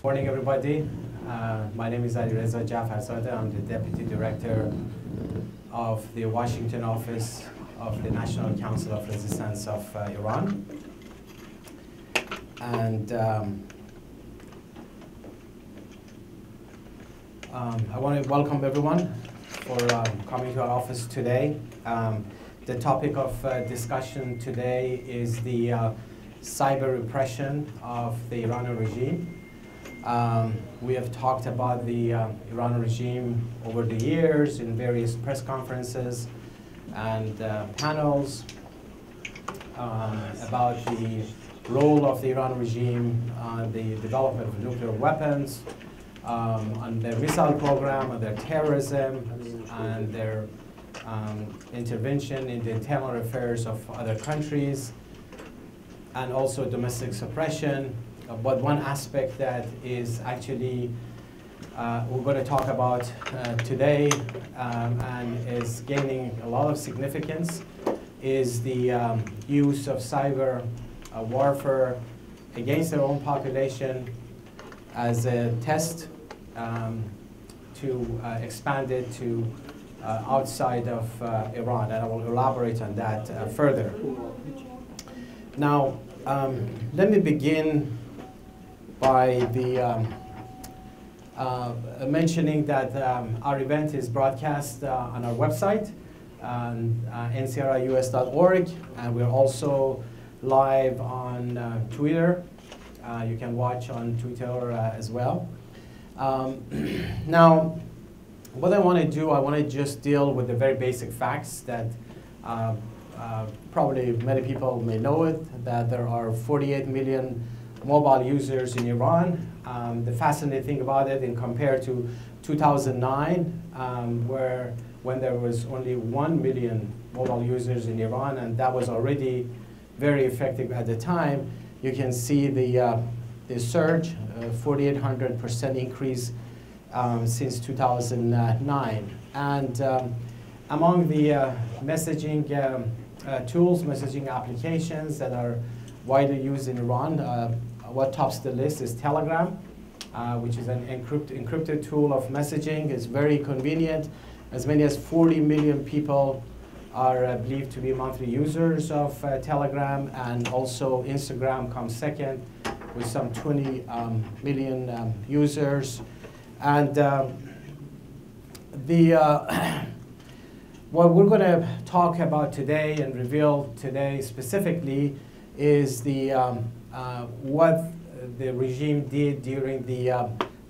Morning, everybody. My name is Alireza Jafarzadeh. I'm the Deputy Director of the Washington office of the National Council of Resistance of Iran. And I want to welcome everyone for coming to our office today. The topic of discussion today is the cyber repression of the Iranian regime. We have talked about the Iranian regime over the years in various press conferences and panels about the role of the Iranian regime on the development of nuclear weapons, on their missile program, on their terrorism, and their intervention in the internal affairs of other countries, and also domestic suppression. But one aspect that is actually we're going to talk about today and is gaining a lot of significance is the use of cyber warfare against their own population as a test to expand it to outside of Iran, and I will elaborate on that further. Now, let me begin by the mentioning that our event is broadcast on our website, NCRI-US.org, and we're also live on Twitter. You can watch on Twitter as well. Now, what I want to do, I want to just deal with the very basic facts that probably many people may know it, that there are 48 million mobile users in Iran. The fascinating thing about it, in compared to 2009, when there was only 1 million mobile users in Iran, and that was already very effective at the time, you can see the surge, 4,800% increase since 2009. And among the messaging tools, messaging applications that are widely used in Iran, what tops the list is Telegram, which is an encrypted tool of messaging. It's very convenient. As many as 40 million people are believed to be monthly users of Telegram, and also Instagram comes second with some 20 million users. And what we're going to talk about today and reveal today specifically is the what the regime did during the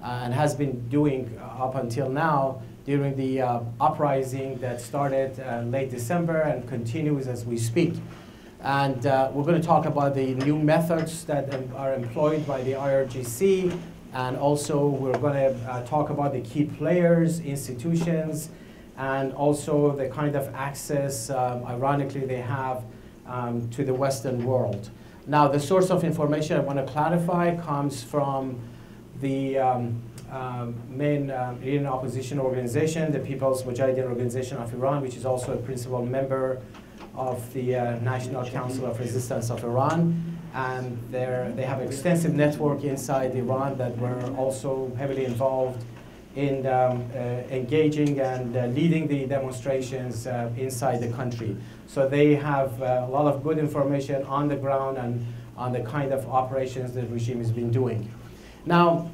and has been doing up until now during the uprising that started late December and continues as we speak. And we're going to talk about the new methods that are employed by the IRGC, and also we're going to talk about the key players, institutions, and also the kind of access, ironically, they have to the Western world. Now, the source of information I want to clarify comes from the main Iranian opposition organization, the People's Mojahedin Organization of Iran, which is also a principal member of the National Council of Resistance of Iran. And they have an extensive network inside Iran that were also heavily involved in engaging and leading the demonstrations inside the country. So they have a lot of good information on the ground and on the kind of operations the regime has been doing. Now,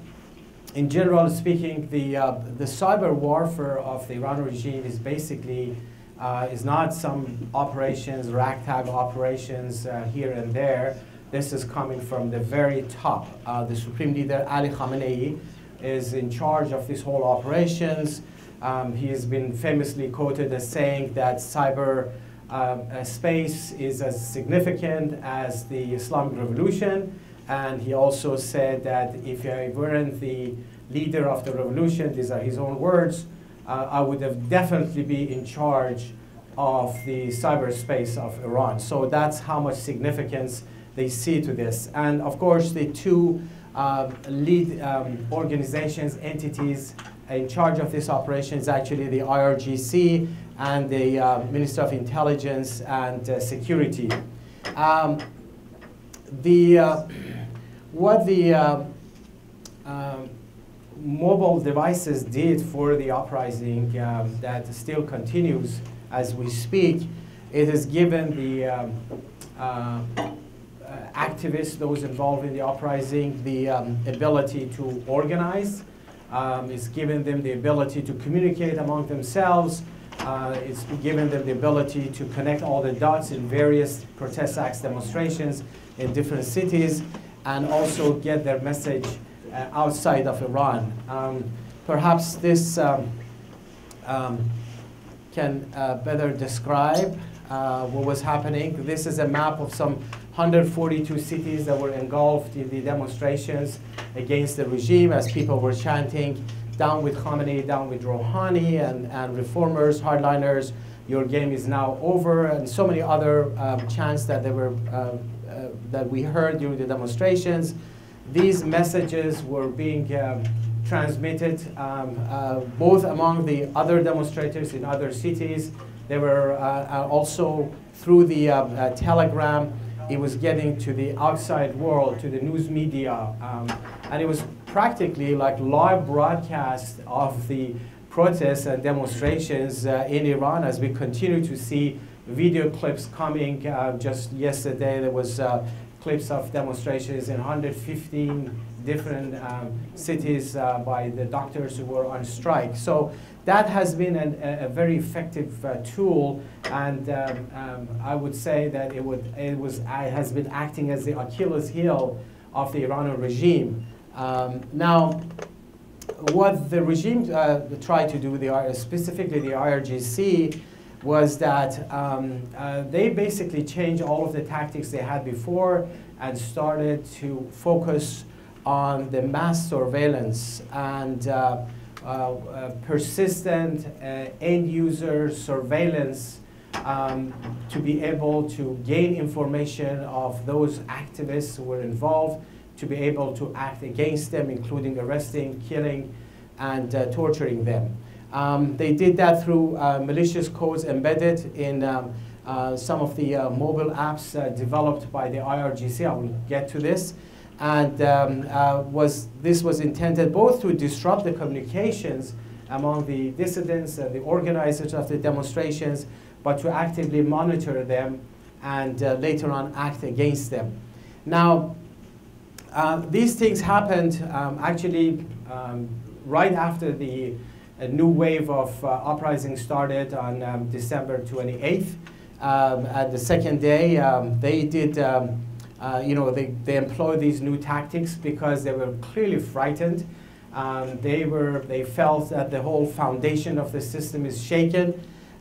in general speaking, the cyber warfare of the Iranian regime is basically is not some operations, ragtag operations here and there. This is coming from the very top. The Supreme Leader Ali Khamenei is in charge of this whole operations. He has been famously quoted as saying that cyber space is as significant as the Islamic Revolution, and he also said that if I weren't the leader of the revolution, these are his own words, I would have definitely be in charge of the cyberspace of Iran. So that's how much significance they see to this. And of course, the two lead organizations, entities in charge of this operation is actually the IRGC and the Minister of Intelligence and Security. What the mobile devices did for the uprising that still continues as we speak, it has given the activists, those involved in the uprising, the ability to organize. It's given them the ability to communicate among themselves. It's given them the ability to connect all the dots in various protest acts, demonstrations in different cities, and also get their message outside of Iran. Perhaps this can better describe what was happening. This is a map of some 142 cities that were engulfed in the demonstrations against the regime as people were chanting, down with Khamenei, down with Rouhani, and reformers, hardliners, your game is now over, and so many other chants that that we heard during the demonstrations. These messages were being transmitted both among the other demonstrators in other cities. They were also through the telegram. It was getting to the outside world, to the news media, and it was practically like live broadcast of the protests and demonstrations in Iran as we continue to see video clips coming. Just yesterday there was clips of demonstrations in 115 different cities by the doctors who were on strike. So that has been a very effective tool, and I would say that it has been acting as the Achilles heel of the Iranian regime. Now, what the regime tried to do, specifically the IRGC, was that they basically changed all of the tactics they had before and started to focus on the mass surveillance and persistent end-user surveillance to be able to gain information of those activists who were involved, to be able to act against them, including arresting, killing, and torturing them. They did that through malicious codes embedded in some of the mobile apps developed by the IRGC. I will get to this. And this was intended both to disrupt the communications among the dissidents and the organizers of the demonstrations, but to actively monitor them and later on act against them. Now, these things happened actually right after the new wave of uprising started on December 28th. At the second day, they did, they employed these new tactics because they were clearly frightened. They felt that the whole foundation of the system is shaken,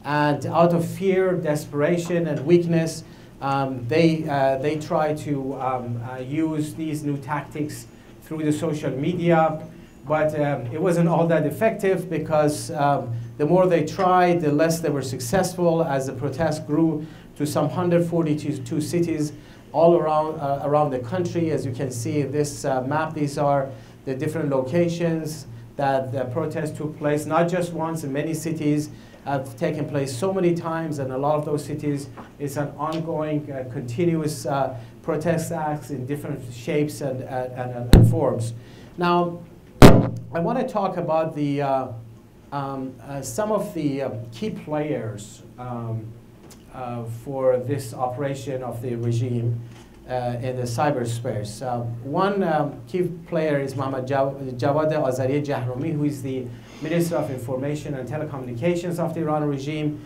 and out of fear, desperation, and weakness, they try to use these new tactics through the social media, but it wasn't all that effective because the more they tried, the less they were successful as the protests grew to some 142 cities all around the country. As you can see in this map, these are the different locations that the protests took place, not just once. In many cities have taken place so many times, and a lot of those cities, it's an ongoing, continuous protest acts in different shapes and forms. Now, I want to talk about the some of the key players for this operation of the regime in the cyberspace. One key player is Mohammad Javad Azari Jahromi, who is the Minister of Information and Telecommunications of the Iran regime.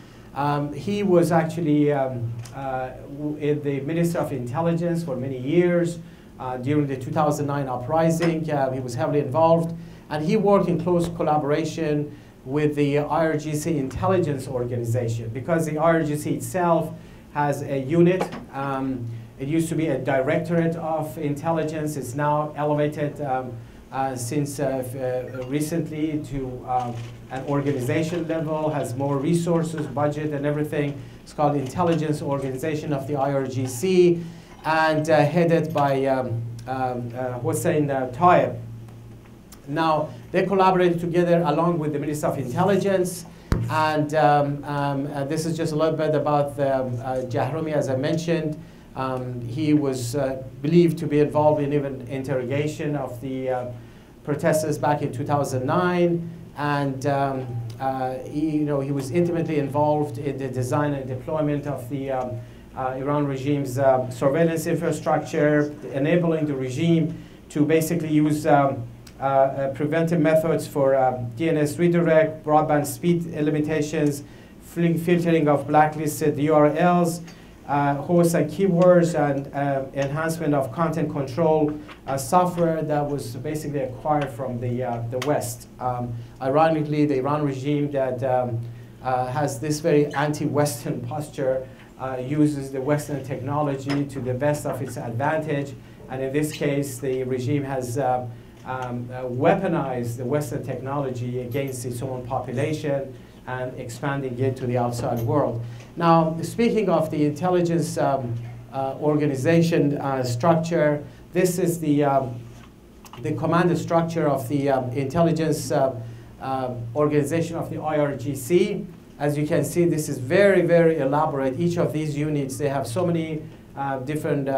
He was actually the Minister of Intelligence for many years. During the 2009 uprising, he was heavily involved, and he worked in close collaboration with the IRGC intelligence organization, because the IRGC itself has a unit. It used to be a directorate of intelligence. It's now elevated since recently to an organization level, has more resources, budget, and everything. It's called Intelligence Organization of the IRGC, and headed by Hossein Taib. Now, they collaborated together along with the Minister of Intelligence, and this is just a little bit about Jahromi, as I mentioned. He was believed to be involved in even interrogation of the protesters back in 2009, and he was intimately involved in the design and deployment of the Iran regime's surveillance infrastructure, enabling the regime to basically use preventive methods for DNS redirect, broadband speed limitations, filtering of blacklisted URLs, hosts and keywords, and enhancement of content control software that was basically acquired from the West. Ironically, the Iran regime that has this very anti-Western posture uses the Western technology to the best of its advantage, and in this case, the regime has weaponized the Western technology against its own population and expanding it to the outside world. Now, speaking of the intelligence organization structure, this is the command structure of the intelligence organization of the IRGC. As you can see, this is very, very elaborate. Each of these units, they have so many different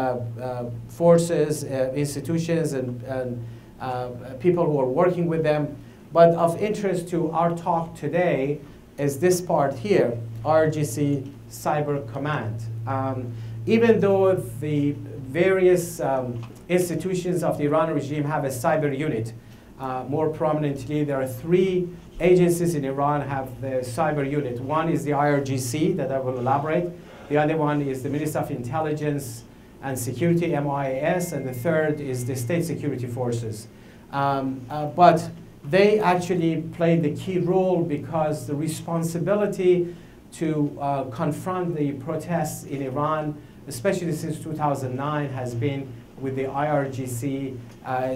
forces, institutions, and people who are working with them. But of interest to our talk today is this part here, IRGC Cyber Command. Even though the various institutions of the Iran regime have a cyber unit, more prominently, there are 3 agencies in Iran have the cyber unit. One is the IRGC, that I will elaborate. The other one is the Ministry of Intelligence and Security, MOIS, and the third is the State Security Forces. But they actually played the key role because the responsibility to confront the protests in Iran, especially since 2009, has been with the IRGC,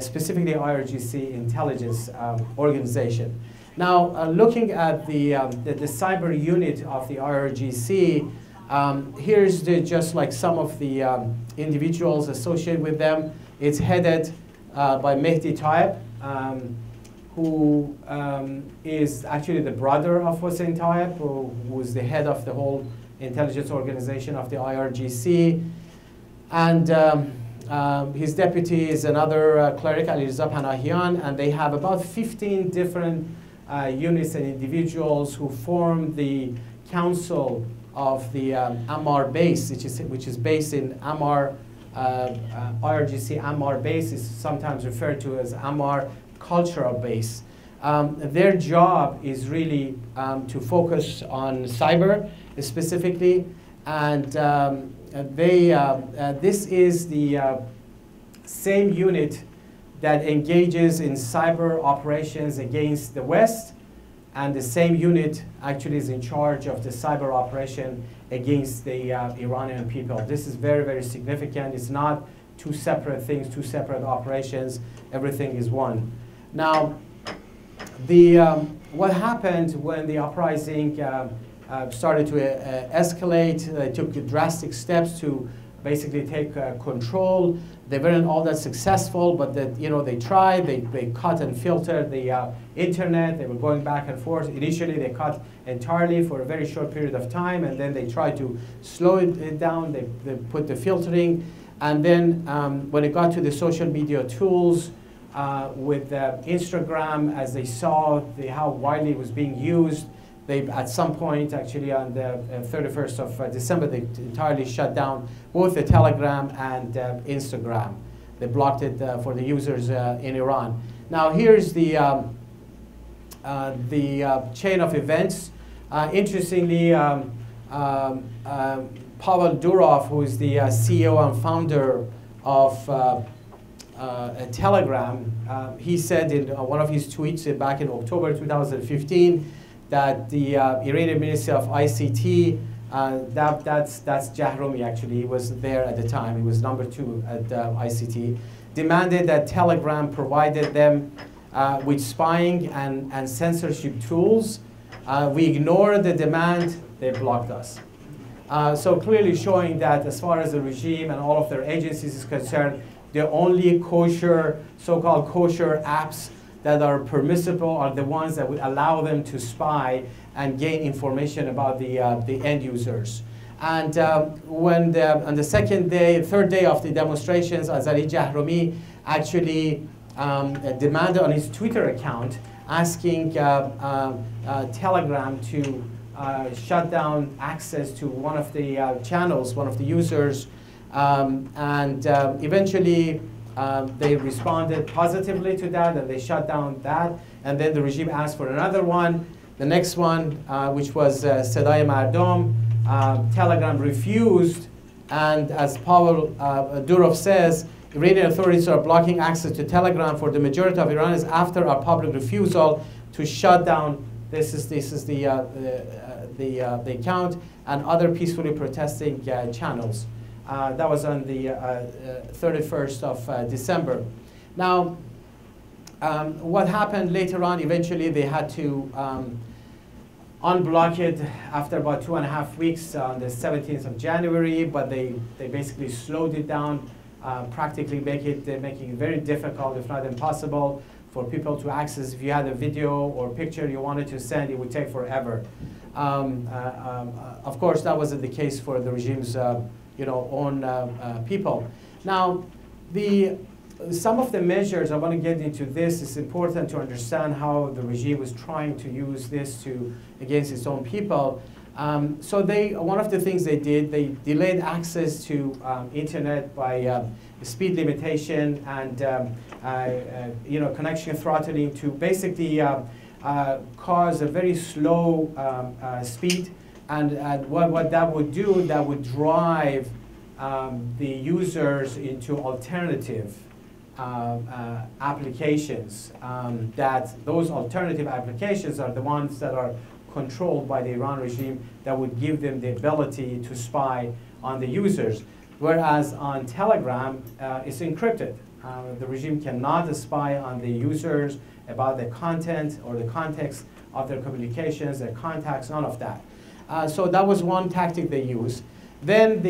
specifically IRGC intelligence organization. Now, looking at the cyber unit of the IRGC, here's just like some of the individuals associated with them. It's headed by Mehdi Taib, who is actually the brother of Hossein Taib, who was the head of the whole intelligence organization of the IRGC. And his deputy is another cleric, Alireza Panahian, and they have about 15 different units and individuals who form the council of the Ammar base, which is based in Ammar. IRGC Ammar base is sometimes referred to as Ammar cultural base. Their job is really to focus on cyber specifically, and this is the same unit that engages in cyber operations against the West, and the same unit actually is in charge of the cyber operation against the Iranian people. This is very, very significant. It's not 2 separate things, 2 separate operations. Everything is one. Now, what happened when the uprising started to escalate? They took drastic steps to basically take control. They weren't all that successful, but they tried. They cut and filtered the internet. They were going back and forth. Initially, they cut entirely for a very short period of time, and then they tried to slow it down. They put the filtering, and then when it got to the social media tools, with Instagram, as they saw how widely it was being used, they, at some point, actually on the 31st of December, they entirely shut down both the Telegram and Instagram. They blocked it for the users in Iran. Now, here's the chain of events. Interestingly, Pavel Durov, who is the CEO and founder of Telegram, he said in one of his tweets back in October 2015 that the Iranian Ministry of ICT, that's Jahromi actually, he was there at the time, he was number 2 at ICT, demanded that Telegram provided them with spying and censorship tools. We ignored the demand, they blocked us. So clearly showing that as far as the regime and all of their agencies is concerned, the only kosher, so-called kosher apps that are permissible are the ones that would allow them to spy and gain information about the end users. And when on the third day of the demonstrations, Azali Jahromi actually demanded on his Twitter account, asking Telegram to shut down access to one of the channels, one of the users, eventually they responded positively to that, and they shut down that, and then the regime asked for another one. The next one, which was Sedai Mardom, Telegram refused, and as Pavel Durov says, Iranian authorities are blocking access to Telegram for the majority of Iranians after our public refusal to shut down. This is the account and other peacefully protesting channels. That was on the 31st of December. Now, what happened later on? Eventually, they had to unblock it after about 2.5 weeks on the 17th of January, but they basically slowed it down, practically making it very difficult, if not impossible, for people to access. If you had a video or picture you wanted to send, it would take forever. Of course, that wasn't the case for the regime's own people. Now, some of the measures, I want to get into this, it's important to understand how the regime was trying to use this against its own people. So one of the things they did, they delayed access to internet by speed limitation and connection throttling to basically cause a very slow speed. And what that would do, that would drive the users into alternative applications. Those alternative applications are the ones that are controlled by the Iran regime that would give them the ability to spy on the users. Whereas on Telegram, it's encrypted. The regime cannot spy on the users about the content or the context of their communications, their contacts, none of that. So that was one tactic they used. Then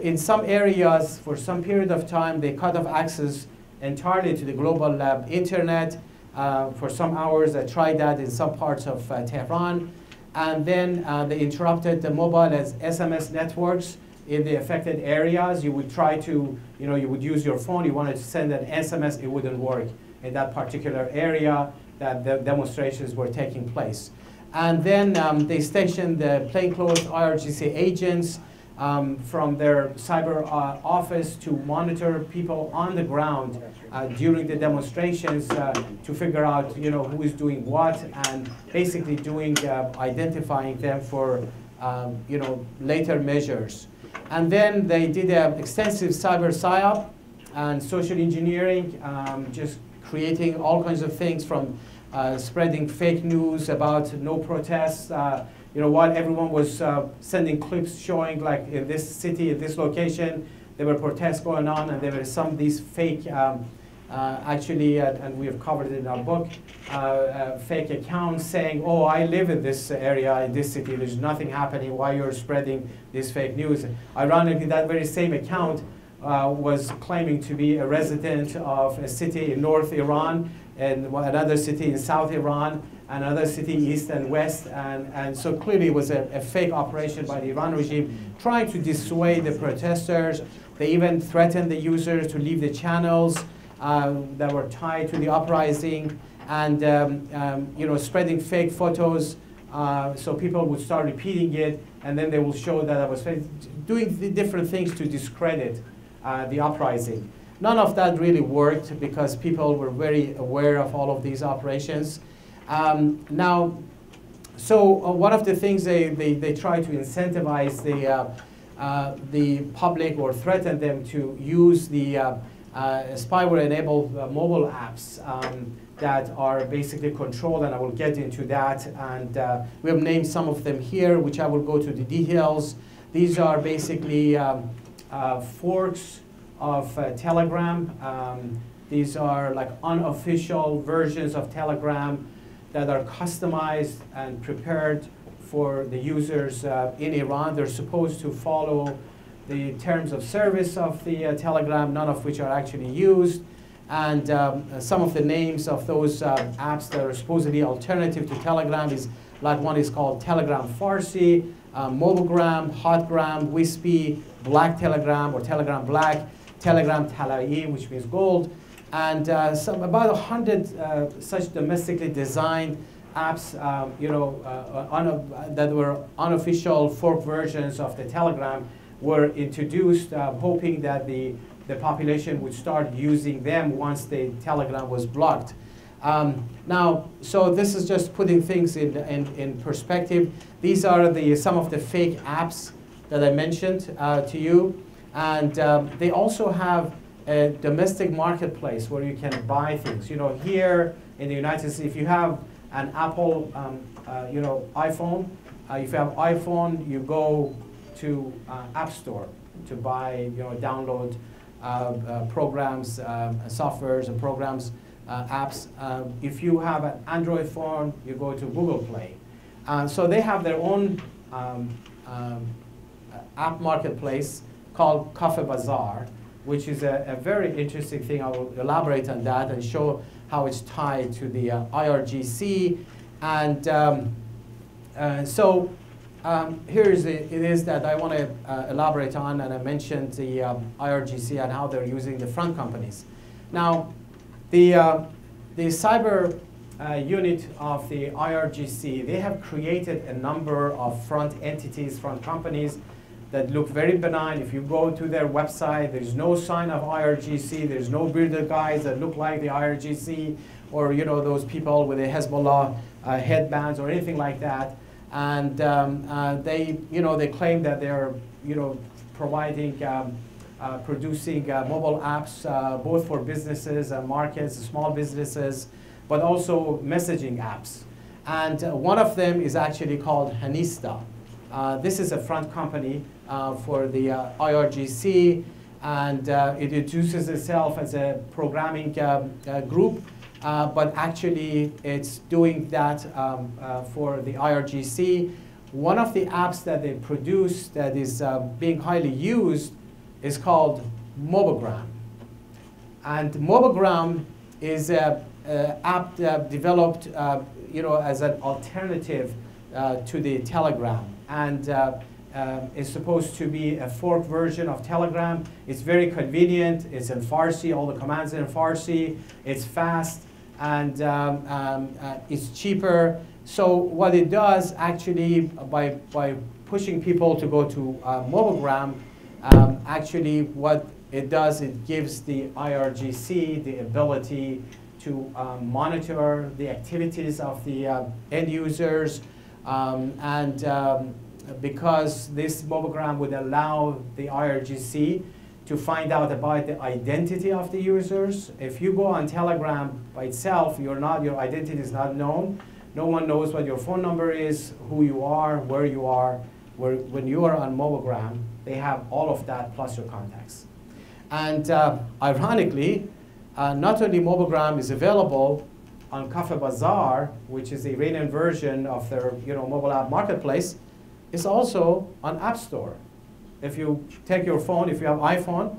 in some areas, for some period of time, they cut off access entirely to the global internet. For some hours, they tried that in some parts of Tehran. And then they interrupted the mobile as SMS networks in the affected areas. You would try to, you would use your phone, you wanted to send an SMS, it wouldn't work in that particular area that the demonstrations were taking place. And then they stationed the plainclothes IRGC agents from their cyber office to monitor people on the ground during the demonstrations to figure out, who is doing what, and basically identifying them for, later measures. And then they did an extensive cyber psyop and social engineering, just creating all kinds of things from spreading fake news about no protests. While everyone was sending clips showing, like in this city, in this location, there were protests going on, and there were some of these fake, actually, and we have covered it in our book, fake accounts saying, oh, I live in this area, in this city, there's nothing happening, why you're spreading this fake news? Ironically, that very same account was claiming to be a resident of a city in North Iran, and another city in South Iran, another city east and west, and so clearly it was a fake operation by the Iran regime trying to dissuade the protesters. They even threatened the users to leave the channels that were tied to the uprising, and spreading fake photos so people would start repeating it, and then they will show that I was fake, doing the different things to discredit the uprising. None of that really worked because people were very aware of all of these operations. One of the things they try to incentivize the public or threaten them to use the spyware-enabled mobile apps that are basically controlled, and I will get into that. And we have named some of them here, which I will go to the details. These are basically forks of Telegram. These are like unofficial versions of Telegram that are customized and prepared for the users in Iran. They're supposed to follow the terms of service of the Telegram, none of which are actually used. And some of the names of those apps that are supposedly alternative to Telegram is, like one is called Telegram Farsi, Mobilegram, Hotgram, Wispy, Black Telegram or Telegram Black, Telegram Talai, which means gold, And about 100 such domestically designed apps, that were unofficial fork versions of the Telegram were introduced, hoping that the population would start using them once the Telegram was blocked. Now, so this is just putting things in perspective. These are some of the fake apps that I mentioned to you. And they also have a domestic marketplace where you can buy things. You know, here in the United States, if you have an Apple, iPhone, if you have iPhone, you go to App Store to buy, download programs, softwares and programs, apps. If you have an Android phone, you go to Google Play. So they have their own app marketplace called Bazaar, which is a very interesting thing. I will elaborate on that and show how it's tied to the IRGC. And here it is that I want to elaborate on, and I mentioned the IRGC and how they're using the front companies. Now, the cyber unit of the IRGC, they have created a number of front entities, front companies that look very benign. If you go to their website, there's no sign of IRGC, there's no bearded guys that look like the IRGC, or those people with the Hezbollah headbands or anything like that. And they claim that they're providing, producing mobile apps both for businesses and markets, small businesses, but also messaging apps. And one of them is actually called Hanista. This is a front company for the IRGC, and it introduces itself as a programming group, but actually it's doing that for the IRGC. One of the apps that they produce that is being highly used is called Mobogram. And Mobogram is an app developed as an alternative to the Telegram. And it's supposed to be a fork version of Telegram. It's very convenient. It's in Farsi. All the commands are in Farsi. It's fast, and it's cheaper. So what it does, actually, by pushing people to go to Mobogram, actually what it does, it gives the IRGC the ability to monitor the activities of the end users, because this Mobogram would allow the IRGC to find out about the identity of the users. If you go on Telegram by itself, your identity is not known. No one knows what your phone number is, who you are, where you are. When you are on Mobogram, they have all of that plus your contacts. And ironically, not only Mobogram is available on Bazaar, which is the Iranian version of their mobile app marketplace, it's also on App Store. If you take your phone, if you have iPhone,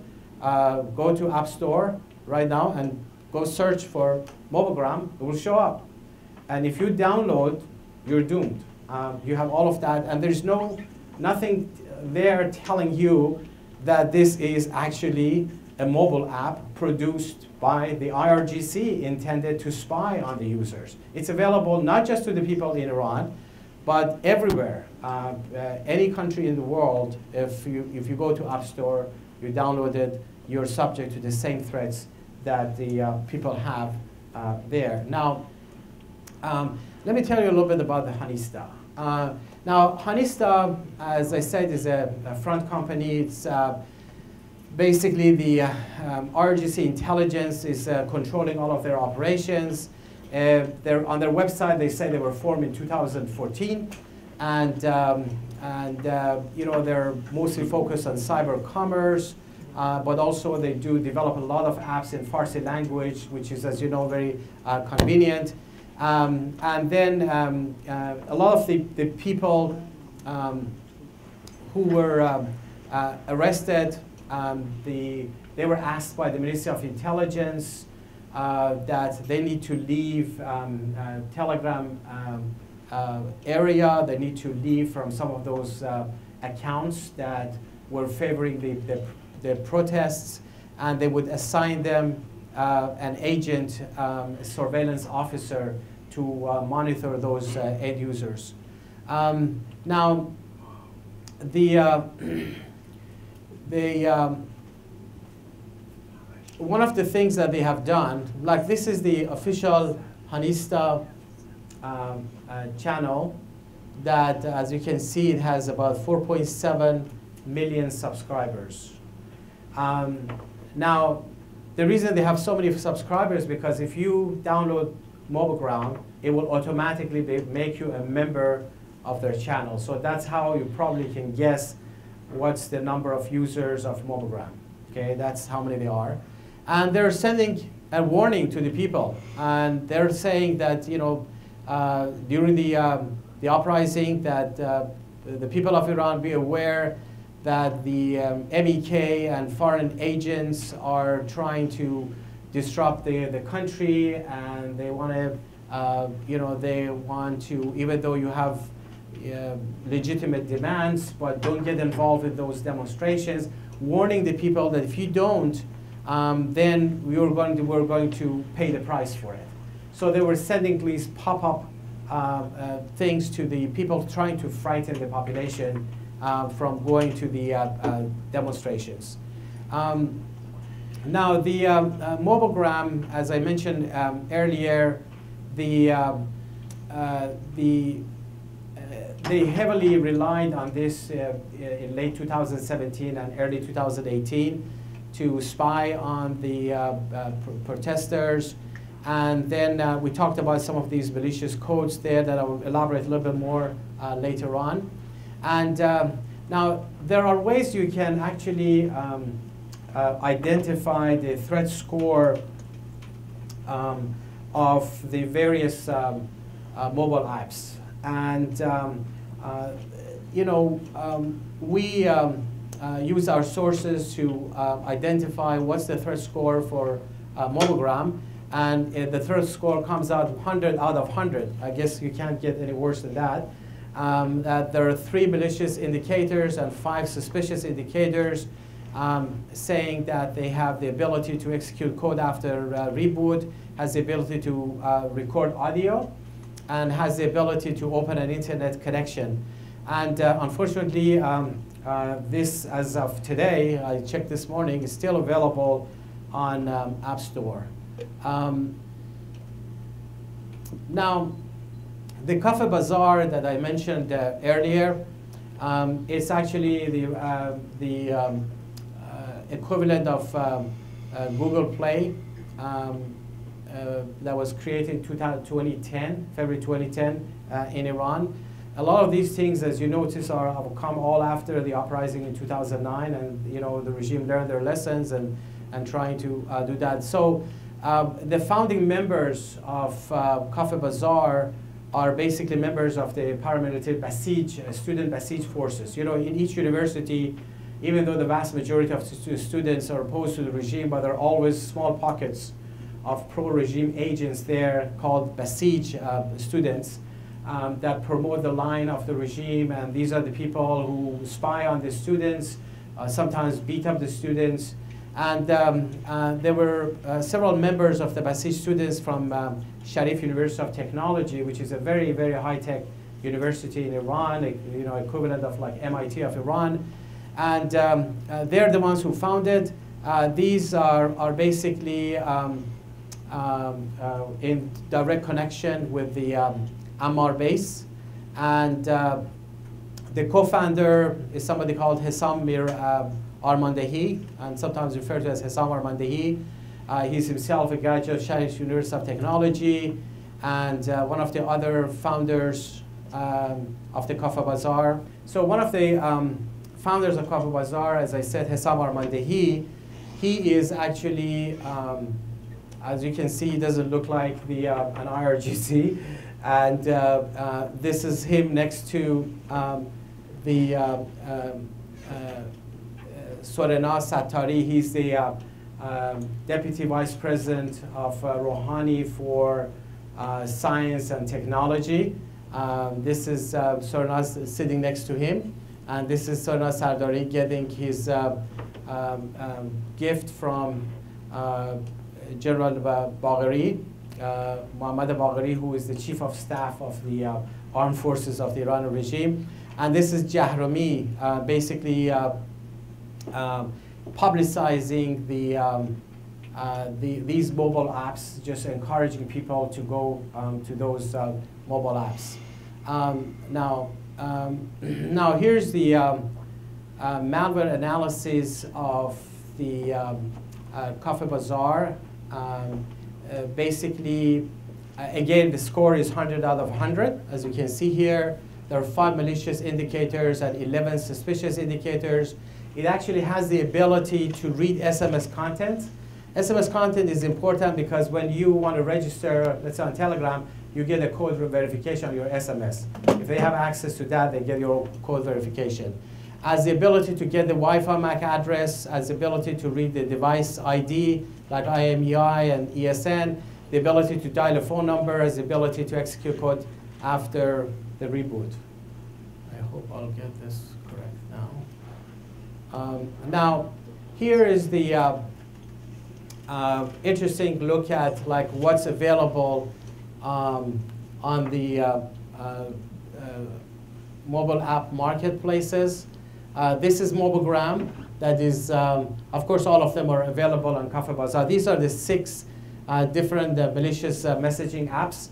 go to App Store right now and go search for Mobogram, it will show up. And if you download, you're doomed. You have all of that, and there's nothing there telling you that this is actually a mobile app produced by the IRGC intended to spy on the users. It's available not just to the people in Iran, but everywhere. Any country in the world, if you go to App Store, you download it, you're subject to the same threats that the people have there. Now, let me tell you a little bit about the Hanista. Now, Hanista, as I said, is a front company. It's basically the IRGC intelligence is controlling all of their operations. They're on their website, they say they were formed in 2014, and they're mostly focused on cyber commerce, but also they do develop a lot of apps in Farsi language, which is, as you know, very convenient. And then a lot of the people who were arrested, they were asked by the Ministry of Intelligence that they need to leave Telegram area. They need to leave from some of those accounts that were favoring the protests, and they would assign them an agent, surveillance officer to monitor those end users. Now, one of the things that they have done, like this is the official Hanista channel that, as you can see, it has about 4.7 million subscribers. Now, the reason they have so many subscribers is because if you download MobileGround, it will automatically make you a member of their channel. So that's how you probably can guess what's the number of users of MobileGround. Okay, that's how many they are. And they're sending a warning to the people. And they're saying that, you know, during the uprising, that the people of Iran be aware that the MEK and foreign agents are trying to disrupt the country, and they want to, you know, they want to, even though you have legitimate demands, but don't get involved with those demonstrations, warning the people that if you don't, then we're going to pay the price for it. So they were sending these pop-up things to the people, trying to frighten the population from going to the demonstrations. Now, the MobileGround, as I mentioned earlier, they heavily relied on this in late 2017 and early 2018 to spy on the protesters. And then we talked about some of these malicious codes there that I will elaborate a little bit more later on. And now, there are ways you can actually identify the threat score of the various mobile apps. And you know, we use our sources to identify what's the threat score for MobileGround. And the threat score comes out 100 out of 100. I guess you can't get any worse than that. That there are 3 malicious indicators and 5 suspicious indicators, saying that they have the ability to execute code after reboot, has the ability to record audio, and has the ability to open an internet connection. And unfortunately, this, as of today, I checked this morning, is still available on App Store. Now, the Cafe Bazaar that I mentioned earlier, it's actually the equivalent of Google Play that was created in 2010, February 2010 in Iran. A lot of these things, as you notice, have come all after the uprising in 2009, and you know the regime learned their lessons and trying to do that. So the founding members of Cafe Bazaar are basically members of the paramilitary Basij, student Basij forces. You know, in each university, even though the vast majority of students are opposed to the regime, but there are always small pockets of pro-regime agents there called Basij students that promote the line of the regime, and these are the people who spy on the students, sometimes beat up the students. And there were several members of the Basij students from Sharif University of Technology, which is a very, very high-tech university in Iran, you know, equivalent of like MIT of Iran. And they're the ones who founded. These are basically in direct connection with the Ammar base. And the co-founder is somebody called Hessam Mir Armandehi, and sometimes referred to as Hessam Armandehi. He's himself a graduate of Sharif University of Technology, and one of the other founders of the Cafe Bazaar. So one of the founders of Cafe Bazaar, as I said, Hessam Armandehi, he is actually, as you can see, he doesn't look like the an IRGC. And this is him next to the Sorena Satari. He's the Deputy Vice President of Rouhani for Science and Technology. This is Sorena sitting next to him. And this is Sorena Sardari getting his gift from General Bagheri, Mohammad Bagheri, who is the chief of staff of the armed forces of the Iranian regime. And this is Jahrami, basically publicizing these mobile apps, just encouraging people to go to those mobile apps. Now here's the malware analysis of the Cafe Bazaar. Basically, again, the score is 100 out of 100. As you can see here, there are 5 malicious indicators and 11 suspicious indicators. It actually has the ability to read SMS content. SMS content is important because when you want to register, let's say on Telegram, you get a code verification on your SMS. If they have access to that, they get your code verification. As the ability to get the Wi-Fi MAC address, as the ability to read the device ID, like IMEI and ESN, the ability to dial a phone number, as the ability to execute code after the reboot. I hope I'll get this correct now. Now, here is the interesting look at like what's available on the mobile app marketplaces. This is Mobigram. That is, of course, all of them are available on Cafe Bazaar. These are the 6 different malicious messaging apps.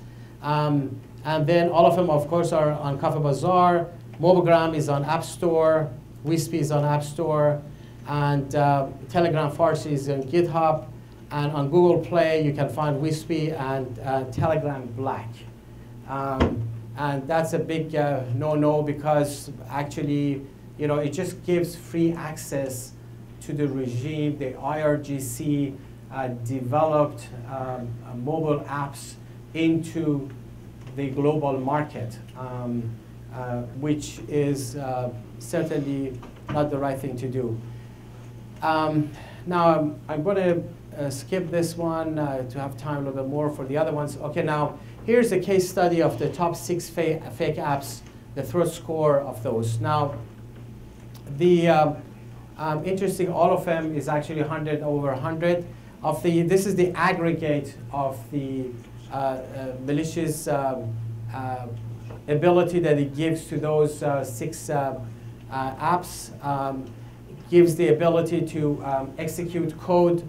And then all of them, of course, are on Cafe Bazaar. Mobigram is on App Store. Wispy is on App Store. And Telegram Farsi is on GitHub. And on Google Play, you can find Wispy and Telegram Black. And that's a big no-no because actually, it just gives free access to the regime. The IRGC developed mobile apps into the global market, which is certainly not the right thing to do. Now, I'm going to skip this one to have time a little bit more for the other ones. OK, now, here's a case study of the top 6 fake apps, the threat score of those. Now, the interesting, all of them is actually 100 over 100. This is the aggregate of the malicious ability that it gives to those 6 apps. Gives the ability to execute code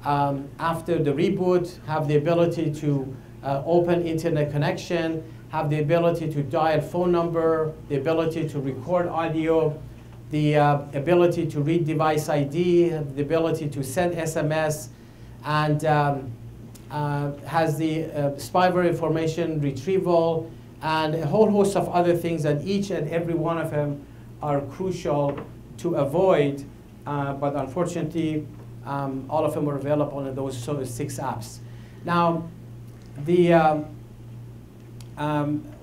after the reboot, have the ability to open internet connection, have the ability to dial phone number, the ability to record audio, the ability to read device ID, the ability to send SMS, and has the spyware information retrieval, and a whole host of other things that each and every one of them are crucial to avoid, but unfortunately, all of them are available in those 6 apps. Now,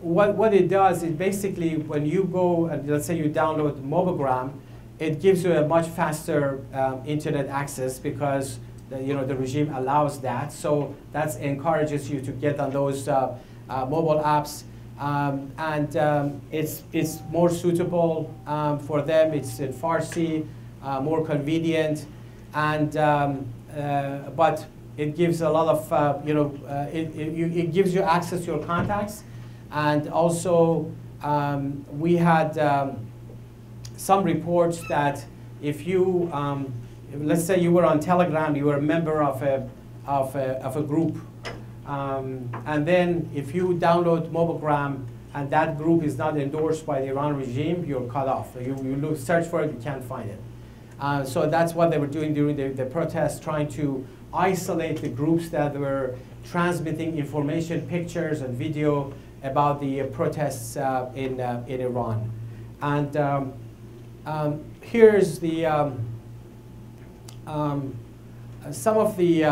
what it does is basically when you go and let's say you download Mobigram, it gives you a much faster internet access because the regime allows that. So that encourages you to get on those mobile apps, and it's more suitable for them. It's in Farsi, more convenient, and but it gives a lot of it gives you access to your contacts, and also we had some reports that if you let's say you were on Telegram, you were a member of a group, and then if you download Mobigram and that group is not endorsed by the Iran regime, you're cut off. You search for it, you can't find it. So that's what they were doing during the protests, trying to isolate the groups that were transmitting information, pictures, and video about the protests in Iran. And here's the some of the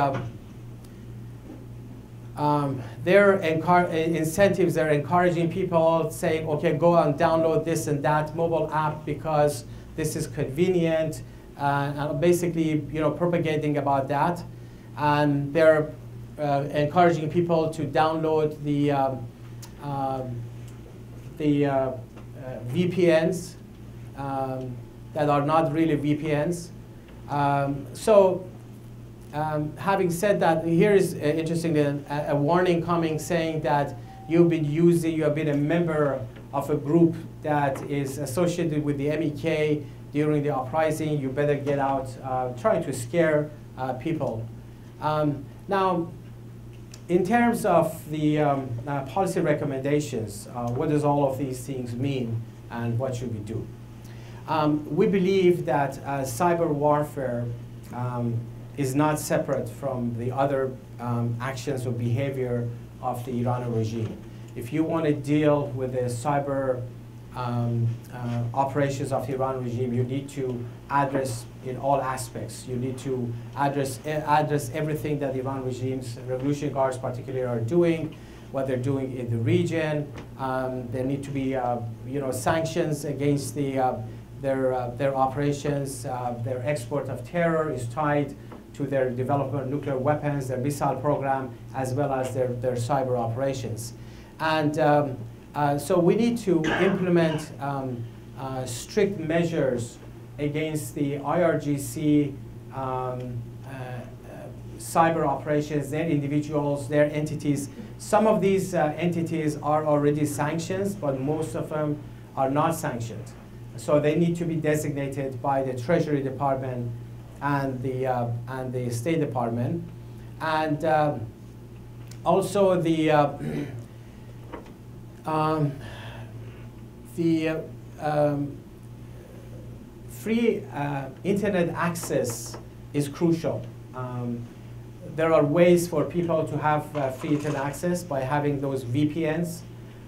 their incentives. They're encouraging people, saying, "Okay, go and download this and that mobile app because this is convenient," and basically, propagating about that. And they're encouraging people to download the VPNs that are not really VPNs. So having said that, here is interesting, a warning coming saying that you have been a member of a group that is associated with the MEK during the uprising. You better get out, trying to scare people. Now, in terms of the policy recommendations, what does all of these things mean and what should we do? We believe that cyber warfare is not separate from the other actions or behavior of the Iranian regime. If you want to deal with the cyber operations of the Iranian regime, you need to address in all aspects. You need to address everything that the Iran regime's Revolutionary Guards particularly are doing, what they're doing in the region. There need to be sanctions against their operations. Their export of terror is tied to their development of nuclear weapons, their missile program, as well as their cyber operations. And so we need to implement strict measures against the IRGC cyber operations, their individuals, their entities. Some of these entities are already sanctioned, but most of them are not sanctioned. So they need to be designated by the Treasury Department and the State Department. And also the free internet access is crucial. There are ways for people to have free internet access by having those VPNs.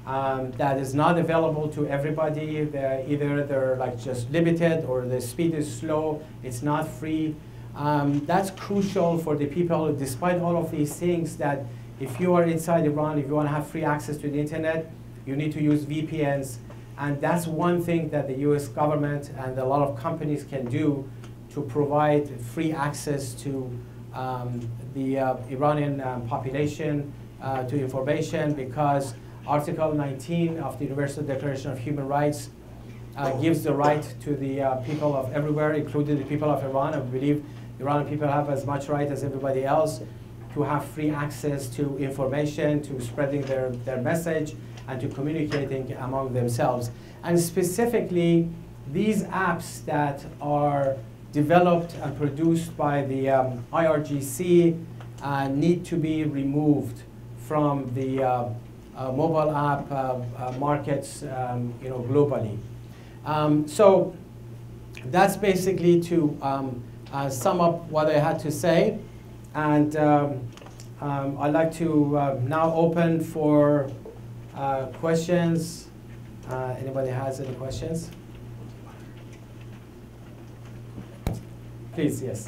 That is not available to everybody. Either they're like just limited or the speed is slow, it's not free. That's crucial for the people, despite all of these things, that if you are inside Iran, if you want to have free access to the internet, you need to use VPNs. And that's one thing that the US government and a lot of companies can do to provide free access to the Iranian population to information, because Article 19 of the Universal Declaration of Human Rights gives the right to the people of everywhere, including the people of Iran. I believe Iranian people have as much right as everybody else to have free access to information, to spreading their message, and to communicating among themselves. And specifically, these apps that are developed and produced by the IRGC need to be removed from the mobile app markets globally. So that's basically to sum up what I had to say. And I'd like to now open for questions. Anybody has any questions? Please, yes.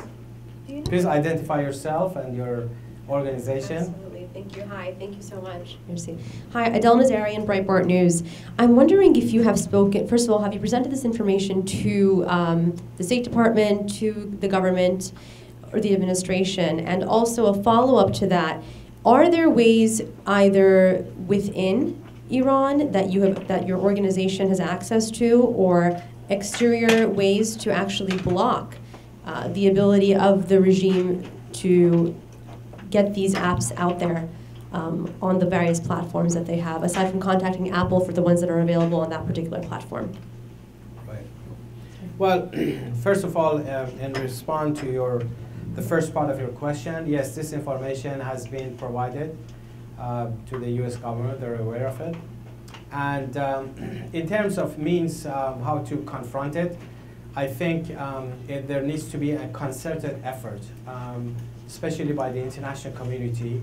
Please identify yourself and your organization. Absolutely. Thank you. Hi. Thank you so much. Merci. Hi, Adele Nazarian, Breitbart News. I'm wondering if you have spoken, first of all, have you presented this information to the State Department, to the government, or the administration? And also a follow-up to that, are there ways either within Iran that your organization has access to, or exterior ways to actually block the ability of the regime to get these apps out there on the various platforms that they have, aside from contacting Apple for the ones that are available on that particular platform? Right. Well, first of all, in response to the first part of your question, yes, this information has been provided to the US government. They're aware of it. And in terms of means how to confront it, I think there needs to be a concerted effort, especially by the international community,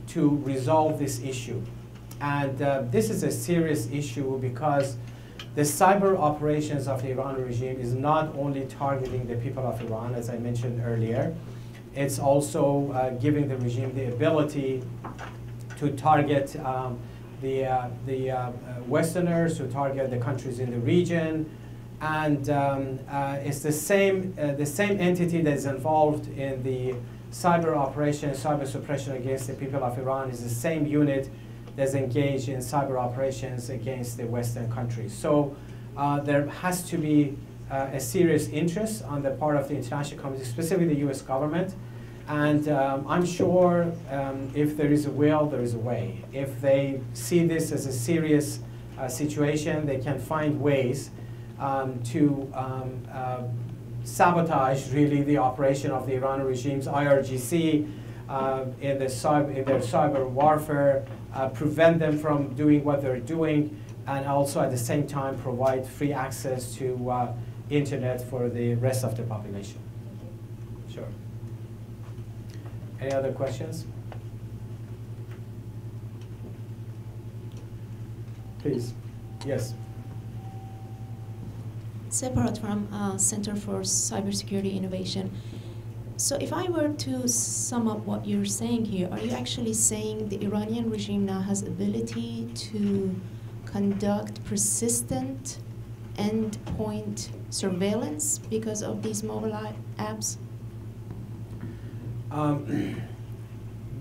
to resolve this issue. And this is a serious issue because the cyber operations of the Iranian regime is not only targeting the people of Iran, as I mentioned earlier, it's also giving the regime the ability to target the Westerners, to target the countries in the region. And it's the same entity that is involved in the cyber operation, cyber suppression against the people of Iran is the same unit that's engaged in cyber operations against the Western countries. So there has to be a serious interest on the part of the international community, specifically the US government. And I'm sure if there is a will, there is a way. If they see this as a serious situation, they can find ways to sabotage really the operation of the Iranian regime's IRGC in their cyber warfare, prevent them from doing what they're doing, and also at the same time provide free access to internet for the rest of the population. Sure. Any other questions? Please. Yes. Separate from Center for Cybersecurity Innovation. So if I were to sum up what you're saying here, are you actually saying the Iranian regime now has ability to conduct persistent endpoint surveillance because of these mobile apps?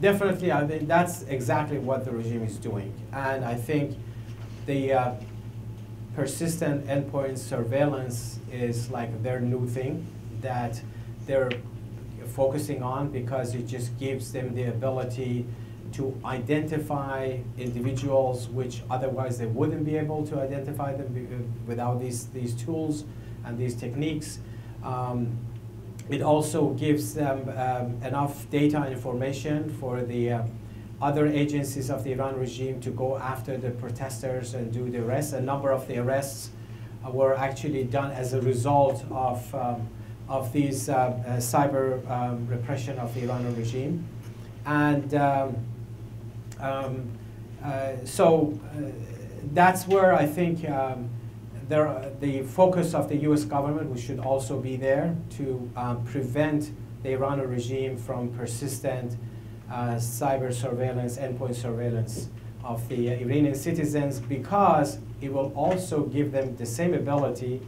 Definitely, I think that's exactly what the regime is doing. And I think the persistent endpoint surveillance is like their new thing that they're focusing on, because it just gives them the ability to identify individuals which otherwise they wouldn't be able to identify them without these tools and these techniques. It also gives them enough data and information for the other agencies of the Iran regime to go after the protesters and do the arrests. A number of the arrests were actually done as a result of these cyber repression of the Iranian regime. And so that's where I think the focus of the US government, we should also be there to prevent the Iranian regime from persistent cyber surveillance, endpoint surveillance of the Iranian citizens, because it will also give them the same ability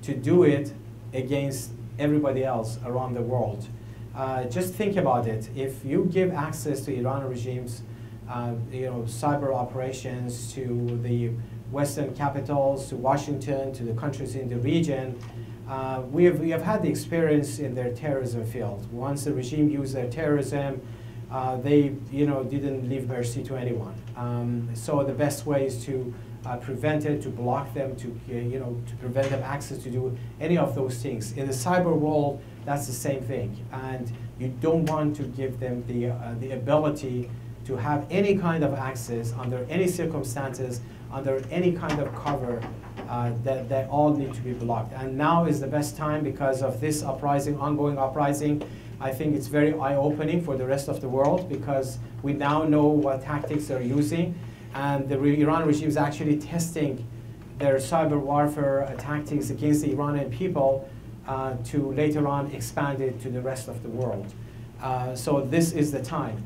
to do it against everybody else around the world. Just think about it. If you give access to Iranian regime's cyber operations to the Western capitals, to Washington, to the countries in the region, we have had the experience in their terrorism field. Once the regime used their terrorism, they didn't leave mercy to anyone. So the best way is to prevent it, to block them, to prevent them access to do any of those things. In the cyber world, that's the same thing, and you don't want to give them the ability to have any kind of access under any circumstances, under any kind of cover. That all need to be blocked. And now is the best time because of this uprising, ongoing uprising. I think it's very eye-opening for the rest of the world, because we now know what tactics they're using. And the Iran regime is actually testing their cyber warfare tactics against the Iranian people to later on expand it to the rest of the world. So this is the time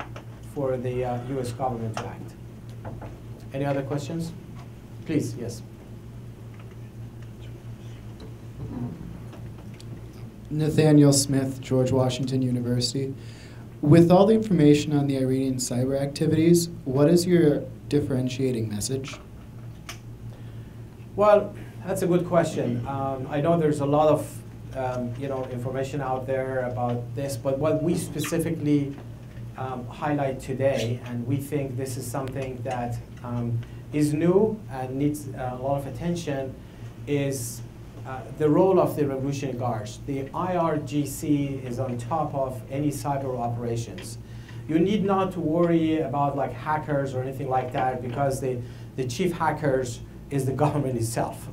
for the US government to act. Any other questions? Please, yes. Nathaniel Smith, George Washington University. With all the information on the Iranian cyber activities, what is your differentiating message? Well, that's a good question. I know there's a lot of information out there about this, but what we specifically highlight today, and we think this is something that is new and needs a lot of attention, is the role of the Revolutionary Guards. The IRGC is on top of any cyber operations. You need not to worry about like hackers or anything like that, because the chief hackers is the government itself.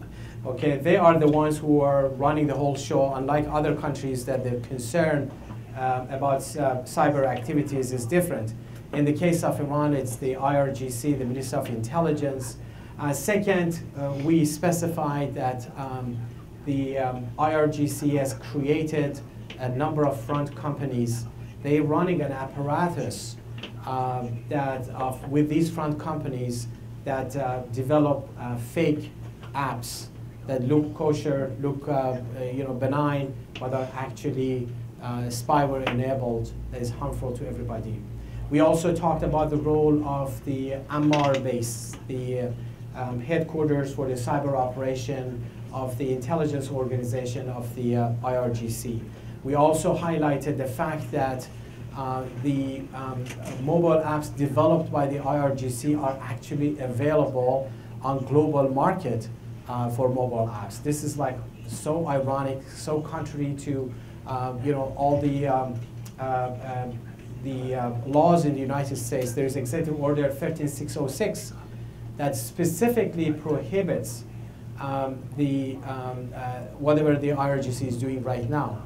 Okay, they are the ones who are running the whole show, unlike other countries that the concern about cyber activities is different. In the case of Iran, it's the IRGC, the Ministry of Intelligence. Second, we specified that the IRGC has created a number of front companies. They're running an apparatus with these front companies that develop fake apps that look kosher, look benign, but are actually spyware enabled, that is harmful to everybody. We also talked about the role of the Ammar base, the headquarters for the cyber operation of the intelligence organization of the IRGC. We also highlighted the fact that the mobile apps developed by the IRGC are actually available on global market for mobile apps. This is like so ironic, so contrary to all the laws in the United States. There is Executive Order 13606 that specifically prohibits whatever the IRGC is doing right now,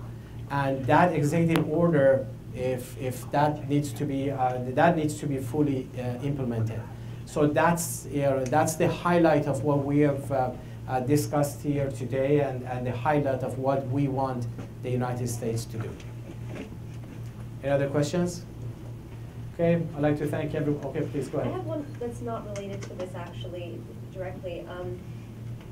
and that executive order, if that needs to be fully implemented. So that's the highlight of what we have discussed here today, and the highlight of what we want the United States to do. Any other questions? Okay, I'd like to thank everyone. Okay, please go ahead. I have one that's not related to this actually directly.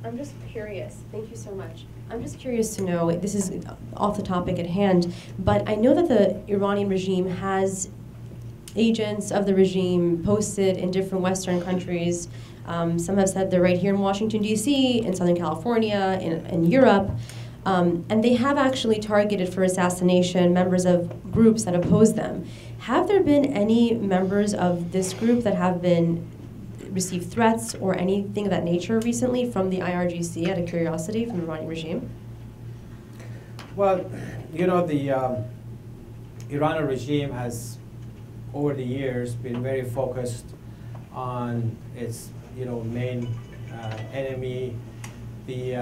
I'm just curious. Thank you so much. I'm just curious to know, this is off the topic at hand, but I know that the Iranian regime has agents of the regime posted in different Western countries. Some have said they're right here in Washington, D.C., in Southern California, in Europe. And they have actually targeted for assassination members of groups that oppose them. Have there been any members of this group that have received threats or anything of that nature recently from the IRGC, out of curiosity, from the Iranian regime? Well, the Iranian regime has, over the years, been very focused on its main enemy, the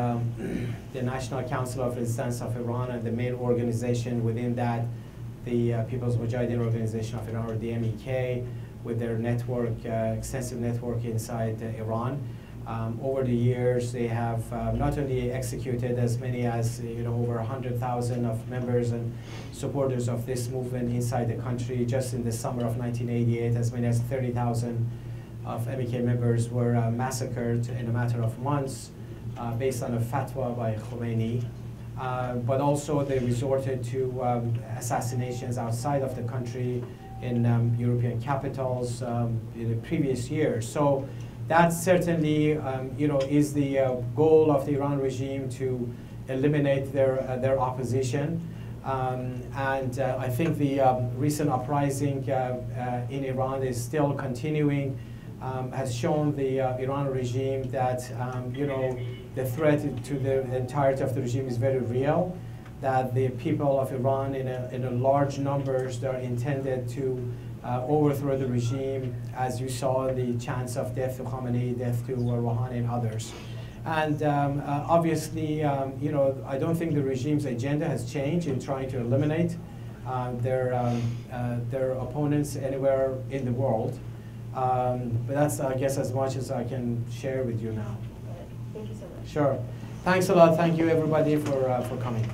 National Council of Resistance of Iran, and the main organization within that, the People's Mojahedin Organization of Iran, or the MEK, with their network, extensive network inside Iran. Over the years, they have not only executed as many as over 100,000 of members and supporters of this movement inside the country. Just in the summer of 1988, as many as 30,000 of MEK members were massacred in a matter of months based on a fatwa by Khomeini. But also they resorted to assassinations outside of the country in European capitals in the previous years. So that certainly is the goal of the Iran regime, to eliminate their opposition. And I think the recent uprising in Iran is still continuing, has shown the Iran regime that the threat to the entirety of the regime is very real, that the people of Iran in a large numbers, they are intended to overthrow the regime, as you saw the chance of death to Khamenei, death to Rouhani and others. And obviously, I don't think the regime's agenda has changed in trying to eliminate their opponents anywhere in the world. But that's, I guess, as much as I can share with you now. Thank you so much. Sure. Thanks a lot. Thank you, everybody, for coming.